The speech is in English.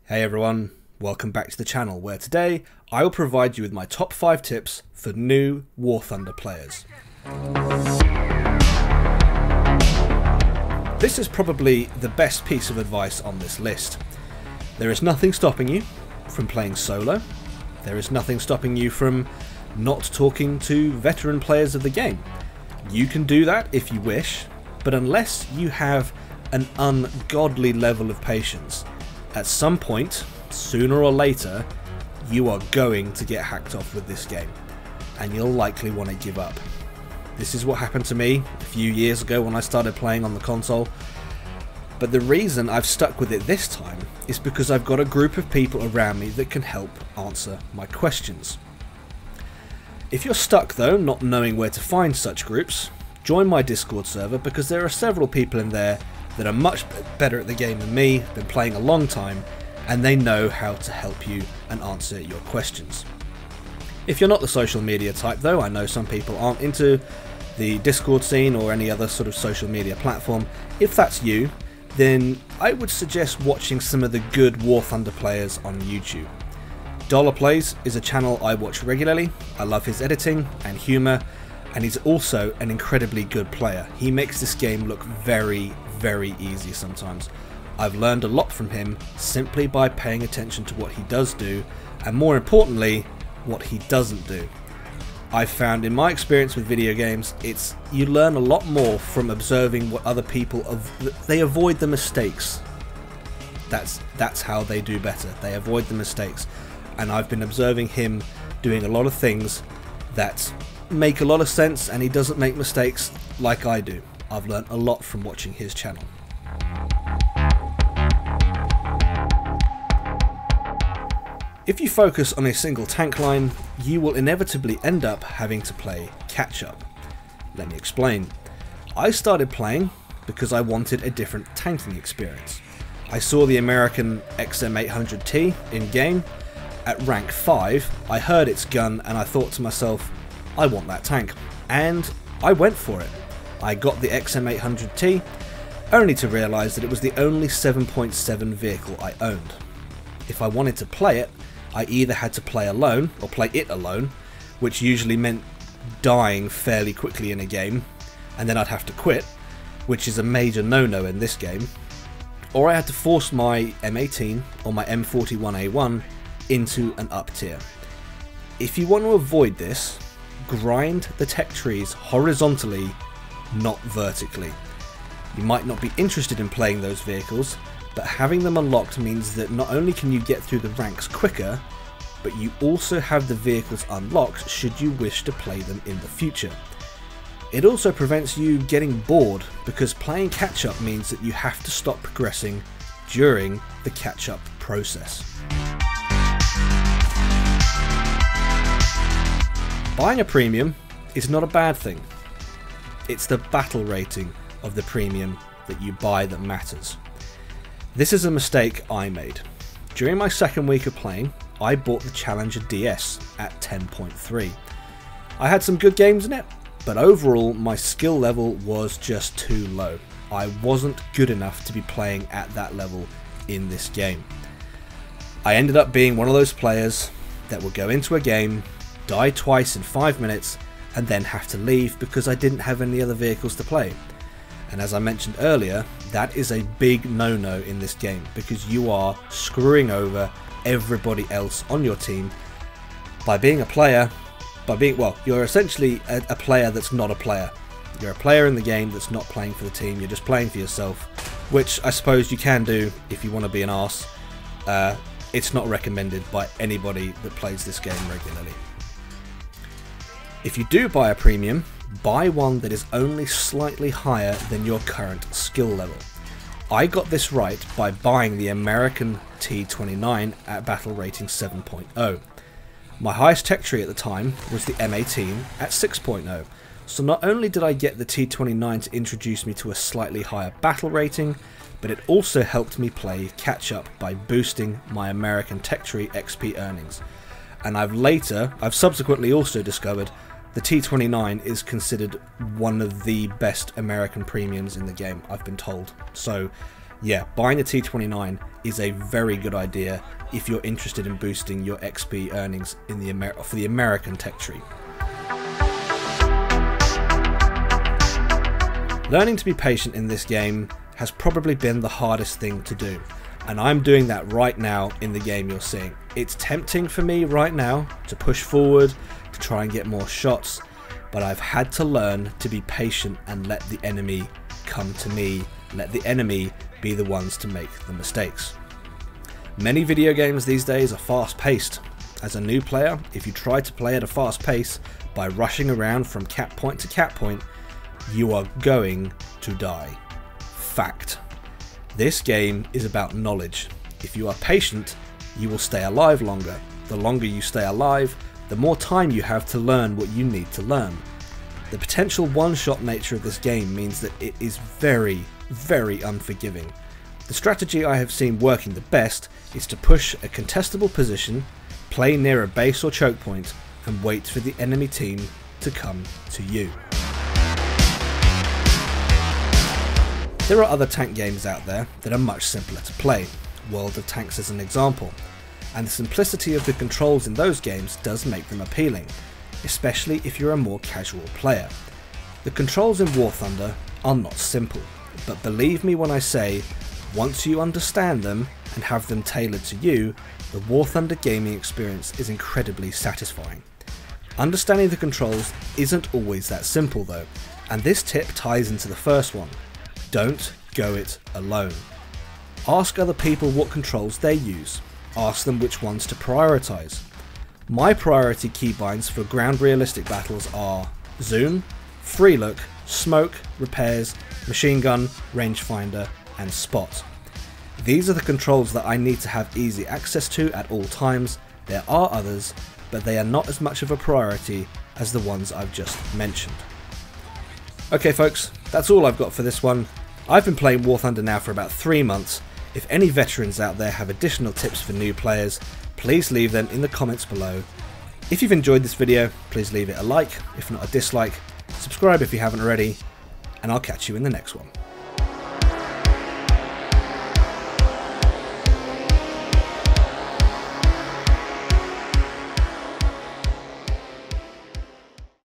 Hey everyone, welcome back to the channel where today I will provide you with my top 5 tips for new War Thunder players. This is probably the best piece of advice on this list. There is nothing stopping you from playing solo. There is nothing stopping you from not talking to veteran players of the game. You can do that if you wish, but unless you have an ungodly level of patience, at some point, sooner or later, you are going to get hacked off with this game, and you'll likely want to give up. This is what happened to me a few years ago when I started playing on the console, but the reason I've stuck with it this time is because I've got a group of people around me that can help answer my questions. If you're stuck though, not knowing where to find such groups, join my Discord server because there are several people in there that are much better at the game than me, been playing a long time, and they know how to help you and answer your questions. If you're not the social media type though, I know some people aren't into the Discord scene or any other sort of social media platform. If that's you, then I would suggest watching some of the good War Thunder players on YouTube. Dollar Plays is a channel I watch regularly. I love his editing and humour, and he's also an incredibly good player. He makes this game look very easy sometimes. I've learned a lot from him simply by paying attention to what he does do, and more importantly, what he doesn't do. I've found in my experience with video games, you learn a lot more from observing what other people they avoid the mistakes. That's how they do better. They avoid the mistakes, and I've been observing him doing a lot of things that make a lot of sense, and he doesn't make mistakes like I do. I've learned a lot from watching his channel. If you focus on a single tank line, you will inevitably end up having to play catch up. Let me explain. I started playing because I wanted a different tanking experience. I saw the American XM800T in game. At rank 5, I heard its gun and I thought to myself, I want that tank, and I went for it. I got the XM800T, only to realise that it was the only 7.7 vehicle I owned. If I wanted to play it, I either had to play alone, or play it alone, which usually meant dying fairly quickly in a game, and then I'd have to quit, which is a major no-no in this game, or I had to force my M18 or my M41A1 into an up tier. If you want to avoid this, grind the tech trees horizontally, not vertically. You might not be interested in playing those vehicles, but having them unlocked means that not only can you get through the ranks quicker, but you also have the vehicles unlocked should you wish to play them in the future. It also prevents you getting bored, because playing catch up means that you have to stop progressing during the catch up process. Buying a premium is not a bad thing. It's the battle rating of the premium that you buy that matters. This is a mistake I made. During my second week of playing, I bought the Challenger DS at 10.3. I had some good games in it, but overall my skill level was just too low. I wasn't good enough to be playing at that level in this game. I ended up being one of those players that will go into a game, die twice in 5 minutes, and then have to leave because I didn't have any other vehicles to play. And as I mentioned earlier, that is a big no-no in this game, because you are screwing over everybody else on your team by being a player, you're essentially a player that's not a player. You're a player in the game that's not playing for the team, you're just playing for yourself, which I suppose you can do if you want to be an arse. It's not recommended by anybody that plays this game regularly. If you do buy a premium, buy one that is only slightly higher than your current skill level. I got this right by buying the American T29 at battle rating 7.0. My highest tech tree at the time was the M18 at 6.0, so not only did I get the T29 to introduce me to a slightly higher battle rating, but it also helped me play catch up by boosting my American tech tree XP earnings. And I've subsequently also discovered the T29 is considered one of the best American premiums in the game, I've been told. So yeah, buying a T29 is a very good idea if you're interested in boosting your XP earnings in for the American tech tree. Learning to be patient in this game has probably been the hardest thing to do, and I'm doing that right now in the game you're seeing. It's tempting for me right now to push forward, to try and get more shots, but I've had to learn to be patient and let the enemy come to me, let the enemy be the ones to make the mistakes. Many video games these days are fast paced. As a new player, if you try to play at a fast pace by rushing around from cap point to cap point, you are going to die. Fact. This game is about knowledge. If you are patient, you will stay alive longer. The longer you stay alive, the more time you have to learn what you need to learn. The potential one-shot nature of this game means that it is very, very unforgiving. The strategy I have seen working the best is to push a contestable position, play near a base or choke point, and wait for the enemy team to come to you. There are other tank games out there that are much simpler to play, World of Tanks is an example, and the simplicity of the controls in those games does make them appealing, especially if you're a more casual player. The controls in War Thunder are not simple, but believe me when I say, once you understand them and have them tailored to you, the War Thunder gaming experience is incredibly satisfying. Understanding the controls isn't always that simple though, and this tip ties into the first one. Don't go it alone. Ask other people what controls they use. Ask them which ones to prioritise. My priority keybinds for ground realistic battles are Zoom, Free Look, Smoke, Repairs, Machine Gun, Rangefinder and Spot. These are the controls that I need to have easy access to at all times. There are others, but they are not as much of a priority as the ones I've just mentioned. Okay folks, that's all I've got for this one. I've been playing War Thunder now for about 3 months. If any veterans out there have additional tips for new players, please leave them in the comments below. If you've enjoyed this video, please leave it a like, if not a dislike, subscribe if you haven't already, and I'll catch you in the next one.